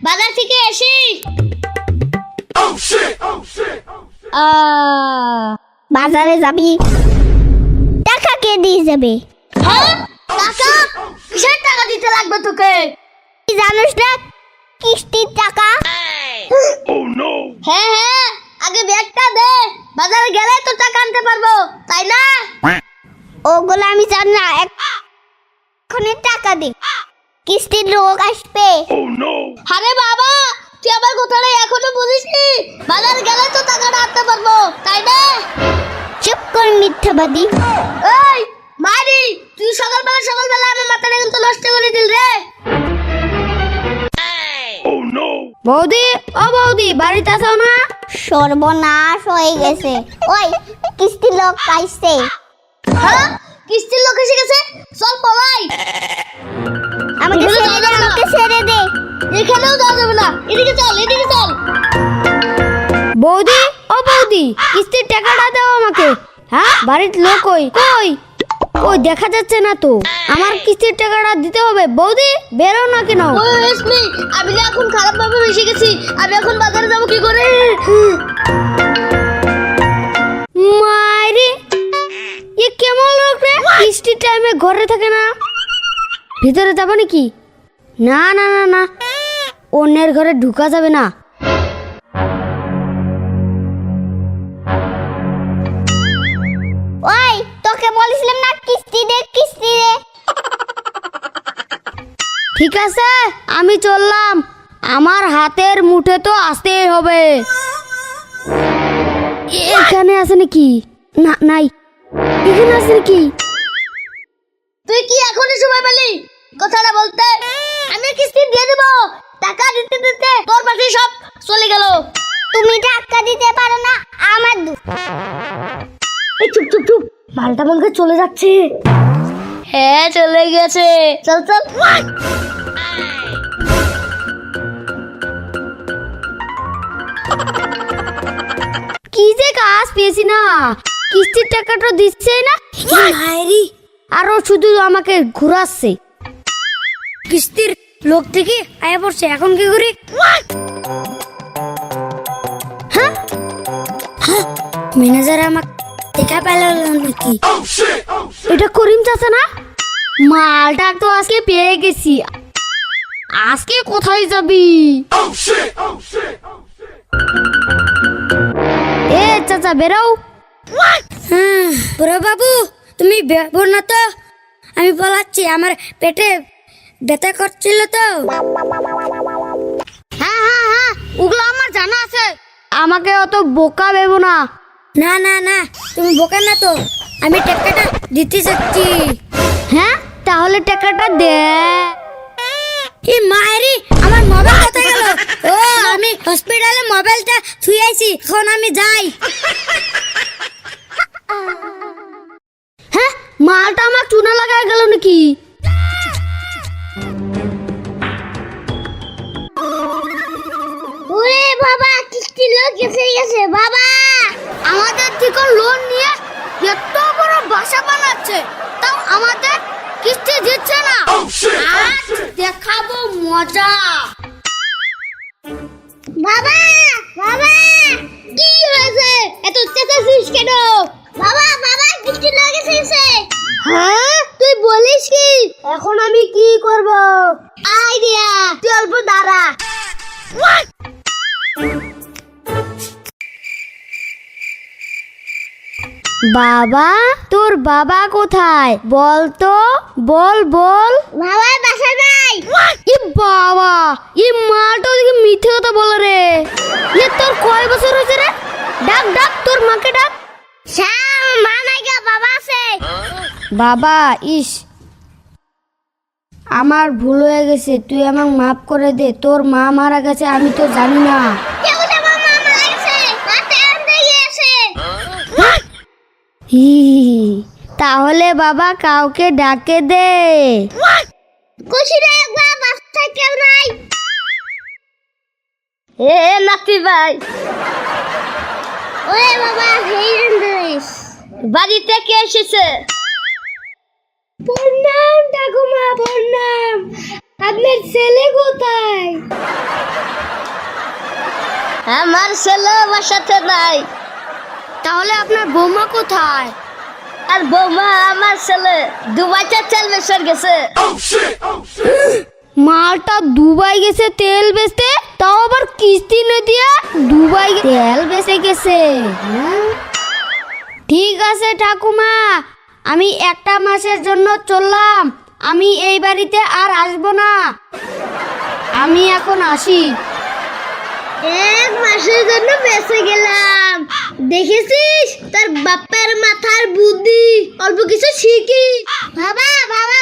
বাজার থেকে এসি। বাজারে যাবি, টাকা কে দিয়ে যাবে? হ্যাঁ টাকা? কিসের টাকা দিতে লাগবে তোকে? তুই জানিস না কিস্তির টাকা? হ্যাঁ হ্যাঁ, আগে ব্যাগটা দে, বাজারে গেলে তো টাকা আনতে পারবো, তাই না? ওগুলো আমি জানি না, এখনই টাকা দে, কিস্তির লোক আসবে। আরে বাবা, তুই আমার কথাটা এখনো বুঝিসনি? বাজারে গেলে তো টাকাটা আনতে পারবো, তাই না? চুপ কর মিথ্যাবাদী। এই মারি, তুই সকালবেলা আমার মাথাটা কিন্তু নষ্ট করে দিল রে। বৌদি, ও বৌদি, বাড়িতে আছো না? সর্বনাশ হয়ে গেছে, ওই কিস্তির লোক পাইছে। হ্যাঁ, কিস্তির লোক এসে গেছে, চল পলাই। আমাকে ছেড়ে দে। এখানেও যাওয়া যাবে না, এদিকে চল, এদিকে চল। বৌদি, ও বৌদি, কিস্তির টাকাটা দাও আমাকে। হ্যাঁ, বাড়ির লোক কই কই কই দেখা যাচ্ছে না তো। আমার কিস্তির টাকাটা দিতে হবে। বৌদি, বেরো না কেন? ওই রেশমি, আমি না এখন খারাপ ভাবে বেশি গেছি, আমি এখন বাজারে যাবো কি করে? মাইরে, এ কেমন লোক রে? কিস্তির টাইমে ঘরে থাকে না। ভিতরে যাবো নাকি? না না না না, অন্যের ঘরে ঢুকা যাবে না। ওই তোকে বলেছিলাম না কিস্তি দে, কিস্তি দে। ঠিক আছে, আমি চললাম। আমার হাতের মুঠে তো আসতেই হবে। এখানে আছে নাকি? না, নাই। এখানে আছে নাকি? তুই কি এখনই সময় পেলি কথাটা বলতে? আমি কিস্তি দিয়ে দেবো, টাকা দিতে দিতে তোর পাশে সব চলে গেল। তুমি টাকা দিতে পারো না, আমার এই চুপ চুপ চুপ, মালটা মনে হয় চলে যাচ্ছে। হ্যাঁ চলে গেছে, চল চল। কি যে কাজ পেয়েছি না, কিস্তির টাকাটা দিচ্ছে না। আরো শুধু আমাকে ঘুরাচ্ছে। কিস্তির লোক থেকে আয়া পড়ছে, এখন কি করি? হ্যাঁ, ম্যানেজার আমাকে দেখা পেল নাকি? এটা করিম চাচা না? মালটা তো আজকে পেয়ে গেছি। আজকে কোথায় যাবি? এ চাচা, বেরো। বড় বাবু, তুমি বেরো না তো, আমি বলাচ্ছি, আমার পেটে ব্যথা করছিল তো। হ্যাঁ হ্যাঁ হ্যাঁ, ওগুলো আমার জানা আছে। আমাকে অত বোকা ভেবো না। না না না, তুমি বোকা না তো, আমি টাকাটা দিতে চাচ্ছি। হ্যাঁ, তাহলে টাকাটা দে। কি মায়েরি, আমার মোবাইল কোথায় গেল? ও, আমি হসপিটালে মোবাইলটা থুই আইছি, এখন আমি যাই। হ্যাঁ, মালটা আমার চুনা লাগায় গেল নাকি? ওরে বাবা, কিস্তি লোক এসে গেছে বাবা। আমাদের থেকে লোন নিয়ে এত বড় বাসা বানাচ্ছে, তাও আমাদের কিস্তি দিচ্ছে না। আজ দেখাবো মজা। বাবা বাবা, কি হয়েছে, এত চেঁচাচ্ছিস কেন? বাবা বাবা, কিস্তি লোক এসেছে। হ্যাঁ, তুই বলিস কি? এখন আমি কি করব? আইডিয়া, তুই অল্প দাঁড়া। বাবা, তোর বাবা কোথায়? বল তো, বল বল। বাবা বাসা নাই। এ বাবা, এই মালটা ওদিকে মিথ্যে কথা বলে রে। এ তোর কয় বছর হয়েছে রে? ডাক ডাক, তোর মাকে ডাক। মা নাই গা, বাবা আছে। বাবা, ইস, আমার ভুল হয়ে গেছে, তুই আমাকে মাফ করে দে। তোর মা মারা গেছে, আমি তো জানি না। তাহলে বাবা কাউকে ডাকে দে। কেউ নাই। এ নাতি ভাই, ওরে বাবা, হেই রেন্দ্রিস, বাড়িতে কে এসেছে? প্রণাম ঠাকুমা, প্রণাম। আপনার ছেলে কোথায়? আমার ছেলে আমার সাথে নাই। তাহলে আপনার বৌমা কোথায়? আর বৌমা আমার ছেলে দুবাইতে তেল বেচে গেছে। মালটা দুবাই গেছে তেল বেচতে, তাও আবার কিস্তি না দিয়ে দুবাই তেল বেচে গেছে। ঠিক আছে ঠাকুমা, আমি একটা মাসের জন্য চললাম। আমি এই বাড়িতে আর আসবো না। আমি এখন আসি। এক মাসের জন্য বেঁচে গেলাম। দেখেছিস তোর বাপের মাথার বুদ্ধি, অল্প কিছু শিখি। বাবা বাবা